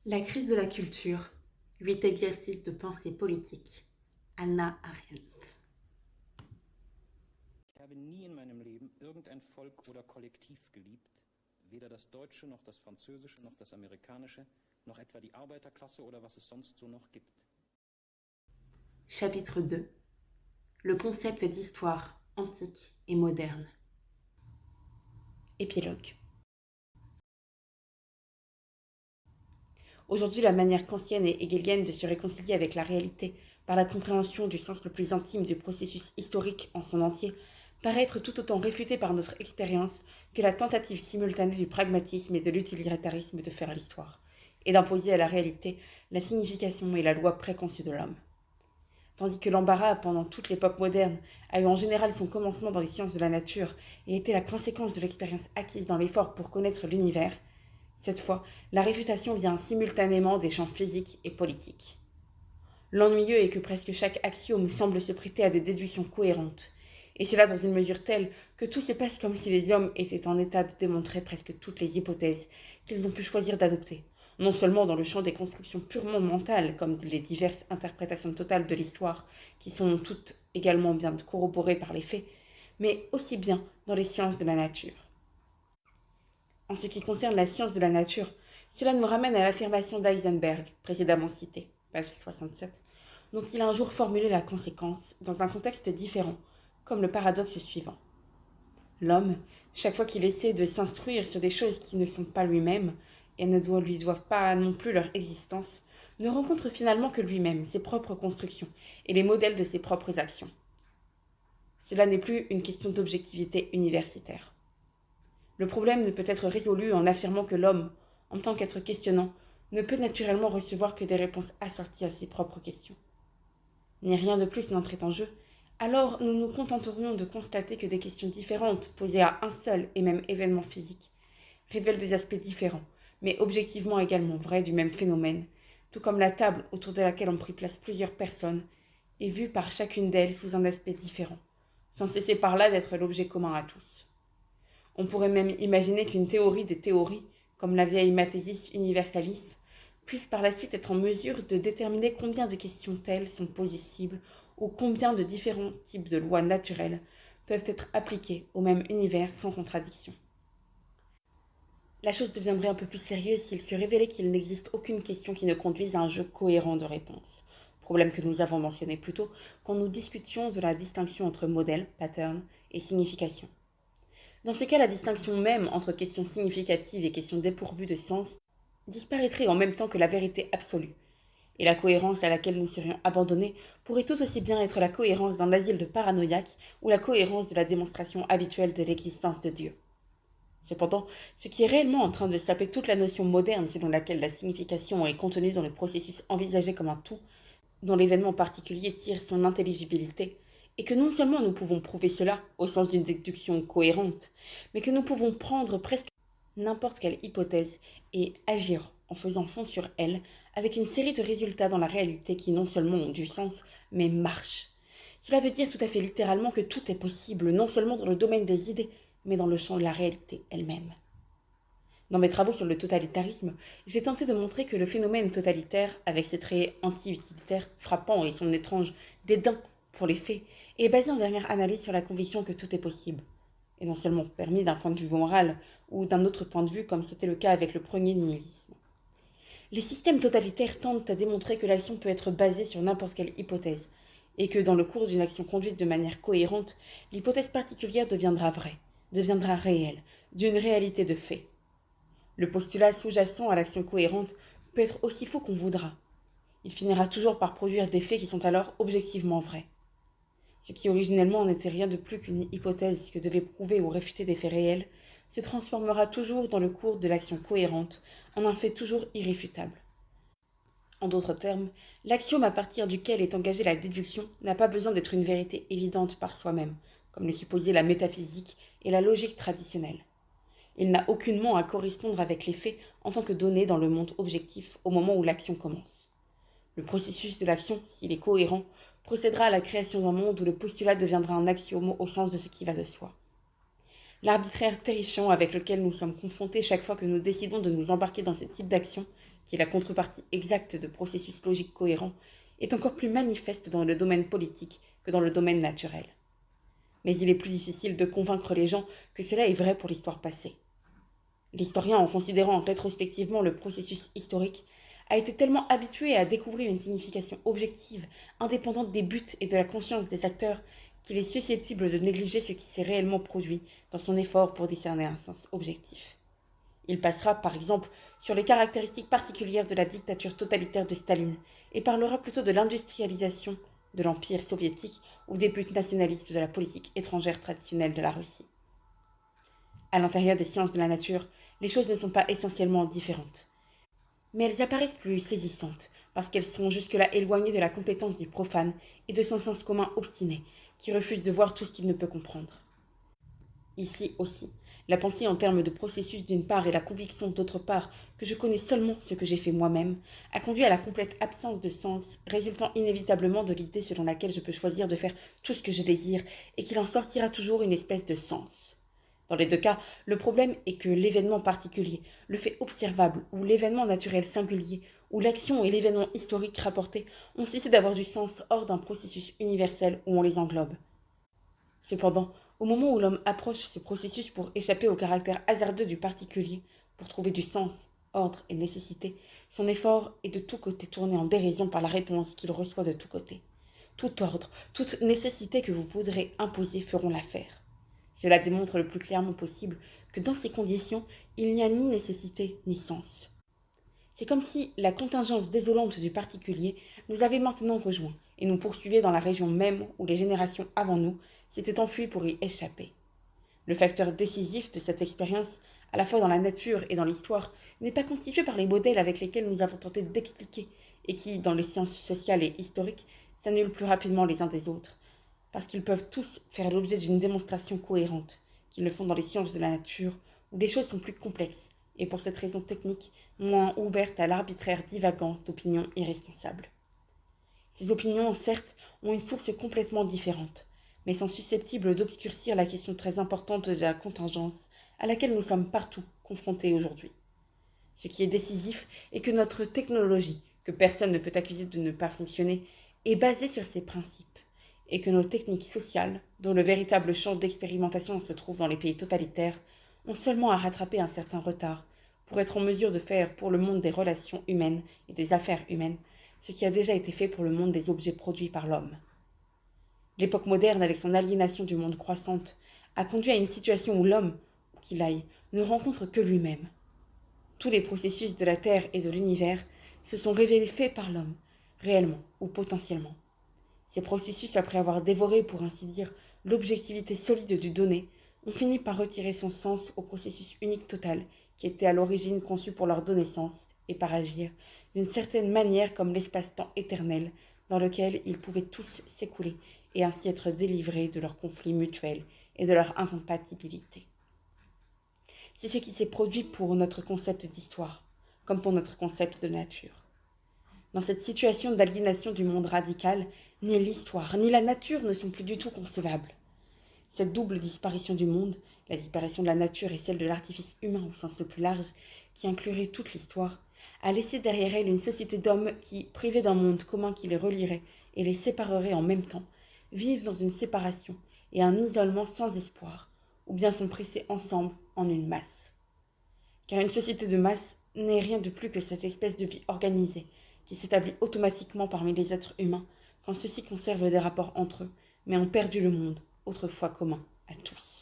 La crise de la culture, 8 exercices de pensée politique. Hannah Arendt. Ich habe nie in meinem Leben irgendein Volk oder Kollektiv geliebt, weder das Deutsche noch das Französische noch das Amerikanische, noch etwa die Arbeiterklasse oder was es sonst so noch gibt. Chapitre 2. Le concept d'histoire antique et moderne. Épilogue. Aujourd'hui, la manière kantienne et hegelienne de se réconcilier avec la réalité par la compréhension du sens le plus intime du processus historique en son entier paraît être tout autant réfutée par notre expérience que la tentative simultanée du pragmatisme et de l'utilitarisme de faire l'histoire, et d'imposer à la réalité la signification et la loi préconçue de l'homme. Tandis que l'embarras, pendant toute l'époque moderne, a eu en général son commencement dans les sciences de la nature et était la conséquence de l'expérience acquise dans l'effort pour connaître l'univers, cette fois, la réfutation vient simultanément des champs physiques et politiques. L'ennuyeux est que presque chaque axiome semble se prêter à des déductions cohérentes, et cela dans une mesure telle que tout se passe comme si les hommes étaient en état de démontrer presque toutes les hypothèses qu'ils ont pu choisir d'adopter, non seulement dans le champ des constructions purement mentales, comme les diverses interprétations totales de l'histoire, qui sont toutes également bien corroborées par les faits, mais aussi bien dans les sciences de la nature. En ce qui concerne la science de la nature, cela nous ramène à l'affirmation d'Heisenberg, précédemment citée, page 67, dont il a un jour formulé la conséquence dans un contexte différent, comme le paradoxe suivant. L'homme, chaque fois qu'il essaie de s'instruire sur des choses qui ne sont pas lui-même, et ne lui doivent pas non plus leur existence, ne rencontre finalement que lui-même, ses propres constructions, et les modèles de ses propres actions. Cela n'est plus une question d'objectivité universitaire. Le problème ne peut être résolu en affirmant que l'homme, en tant qu'être questionnant, ne peut naturellement recevoir que des réponses assorties à ses propres questions. Ni rien de plus n'entrait en jeu, alors nous nous contenterions de constater que des questions différentes posées à un seul et même événement physique révèlent des aspects différents, mais objectivement également vrais du même phénomène, tout comme la table autour de laquelle on prit place plusieurs personnes est vue par chacune d'elles sous un aspect différent, sans cesser par là d'être l'objet commun à tous. On pourrait même imaginer qu'une théorie des théories, comme la vieille Mathesis universalis, puisse par la suite être en mesure de déterminer combien de questions telles sont possibles ou combien de différents types de lois naturelles peuvent être appliquées au même univers sans contradiction. La chose deviendrait un peu plus sérieuse s'il se révélait qu'il n'existe aucune question qui ne conduise à un jeu cohérent de réponses, problème que nous avons mentionné plus tôt quand nous discutions de la distinction entre modèle, pattern et signification. Dans ce cas, la distinction même entre questions significatives et questions dépourvues de sens disparaîtrait en même temps que la vérité absolue, et la cohérence à laquelle nous serions abandonnés pourrait tout aussi bien être la cohérence d'un asile de paranoïaques ou la cohérence de la démonstration habituelle de l'existence de Dieu. Cependant, ce qui est réellement en train de saper toute la notion moderne selon laquelle la signification est contenue dans le processus envisagé comme un tout, dont l'événement particulier tire son intelligibilité, et que non seulement nous pouvons prouver cela au sens d'une déduction cohérente, mais que nous pouvons prendre presque n'importe quelle hypothèse et agir en faisant fond sur elle avec une série de résultats dans la réalité qui non seulement ont du sens, mais marchent. Cela veut dire tout à fait littéralement que tout est possible, non seulement dans le domaine des idées, mais dans le champ de la réalité elle-même. Dans mes travaux sur le totalitarisme, j'ai tenté de montrer que le phénomène totalitaire, avec ses traits anti-utilitaires frappants et son étrange dédain pour les faits, est basé en dernière analyse sur la conviction que tout est possible, et non seulement permis d'un point de vue moral ou d'un autre point de vue comme c'était le cas avec le premier nihilisme. Les systèmes totalitaires tentent à démontrer que l'action peut être basée sur n'importe quelle hypothèse, et que dans le cours d'une action conduite de manière cohérente, l'hypothèse particulière deviendra vraie, deviendra réelle, d'une réalité de fait. Le postulat sous-jacent à l'action cohérente peut être aussi faux qu'on voudra. Il finira toujours par produire des faits qui sont alors objectivement vrais. Ce qui originellement n'était rien de plus qu'une hypothèse que devait prouver ou réfuter des faits réels, se transformera toujours dans le cours de l'action cohérente en un fait toujours irréfutable. En d'autres termes, l'axiome à partir duquel est engagée la déduction n'a pas besoin d'être une vérité évidente par soi-même, comme le supposait la métaphysique et la logique traditionnelle. Il n'a aucunement à correspondre avec les faits en tant que données dans le monde objectif au moment où l'action commence. Le processus de l'action, s'il est cohérent, procédera à la création d'un monde où le postulat deviendra un axiome au sens de ce qui va de soi. L'arbitraire terrifiant avec lequel nous sommes confrontés chaque fois que nous décidons de nous embarquer dans ce type d'action, qui est la contrepartie exacte de processus logiques cohérents, est encore plus manifeste dans le domaine politique que dans le domaine naturel. Mais il est plus difficile de convaincre les gens que cela est vrai pour l'histoire passée. L'historien, en considérant rétrospectivement le processus historique, a été tellement habitué à découvrir une signification objective, indépendante des buts et de la conscience des acteurs, qu'il est susceptible de négliger ce qui s'est réellement produit dans son effort pour discerner un sens objectif. Il passera, par exemple, sur les caractéristiques particulières de la dictature totalitaire de Staline et parlera plutôt de l'industrialisation de l'Empire soviétique ou des buts nationalistes de la politique étrangère traditionnelle de la Russie. À l'intérieur des sciences de la nature, les choses ne sont pas essentiellement différentes. Mais elles apparaissent plus saisissantes, parce qu'elles sont jusque-là éloignées de la compétence du profane et de son sens commun obstiné, qui refuse de voir tout ce qu'il ne peut comprendre. Ici aussi, la pensée en termes de processus d'une part et la conviction d'autre part que je connais seulement ce que j'ai fait moi-même, a conduit à la complète absence de sens, résultant inévitablement de l'idée selon laquelle je peux choisir de faire tout ce que je désire et qu'il en sortira toujours une espèce de sens. Dans les deux cas, le problème est que l'événement particulier, le fait observable ou l'événement naturel singulier, ou l'action et l'événement historique rapporté ont cessé d'avoir du sens hors d'un processus universel où on les englobe. Cependant, au moment où l'homme approche ce processus pour échapper au caractère hasardeux du particulier, pour trouver du sens, ordre et nécessité, son effort est de tous côtés tourné en dérision par la réponse qu'il reçoit de tous côtés. Tout ordre, toute nécessité que vous voudrez imposer feront l'affaire. Cela démontre le plus clairement possible que dans ces conditions, il n'y a ni nécessité ni sens. C'est comme si la contingence désolante du particulier nous avait maintenant rejoints et nous poursuivait dans la région même où les générations avant nous s'étaient enfuies pour y échapper. Le facteur décisif de cette expérience, à la fois dans la nature et dans l'histoire, n'est pas constitué par les modèles avec lesquels nous avons tenté d'expliquer et qui, dans les sciences sociales et historiques, s'annulent plus rapidement les uns des autres, parce qu'ils peuvent tous faire l'objet d'une démonstration cohérente, qu'ils le font dans les sciences de la nature, où les choses sont plus complexes, et pour cette raison technique, moins ouvertes à l'arbitraire divagance d'opinions irresponsables. Ces opinions, certes, ont une source complètement différente, mais sont susceptibles d'obscurcir la question très importante de la contingence à laquelle nous sommes partout confrontés aujourd'hui. Ce qui est décisif est que notre technologie, que personne ne peut accuser de ne pas fonctionner, est basée sur ces principes, et que nos techniques sociales, dont le véritable champ d'expérimentation se trouve dans les pays totalitaires, ont seulement à rattraper un certain retard pour être en mesure de faire pour le monde des relations humaines et des affaires humaines ce qui a déjà été fait pour le monde des objets produits par l'homme. L'époque moderne, avec son aliénation du monde croissante, a conduit à une situation où l'homme, où qu'il aille, ne rencontre que lui-même. Tous les processus de la Terre et de l'univers se sont révélés faits par l'homme, réellement ou potentiellement. Ces processus, après avoir dévoré, pour ainsi dire, l'objectivité solide du donné, ont fini par retirer son sens au processus unique total qui était à l'origine conçu pour leur donner sens et par agir d'une certaine manière comme l'espace-temps éternel dans lequel ils pouvaient tous s'écouler et ainsi être délivrés de leurs conflits mutuels et de leur incompatibilité. C'est ce qui s'est produit pour notre concept d'histoire, comme pour notre concept de nature. Dans cette situation d'aliénation du monde radical, ni l'histoire ni la nature ne sont plus du tout concevables. Cette double disparition du monde, la disparition de la nature et celle de l'artifice humain au sens le plus large, qui inclurait toute l'histoire, a laissé derrière elle une société d'hommes qui, privés d'un monde commun qui les relierait et les séparerait en même temps, vivent dans une séparation et un isolement sans espoir, ou bien sont pressés ensemble en une masse. Car une société de masse n'est rien de plus que cette espèce de vie organisée, qui s'établit automatiquement parmi les êtres humains quand ceux-ci conservent des rapports entre eux, mais ont perdu le monde, autrefois commun à tous.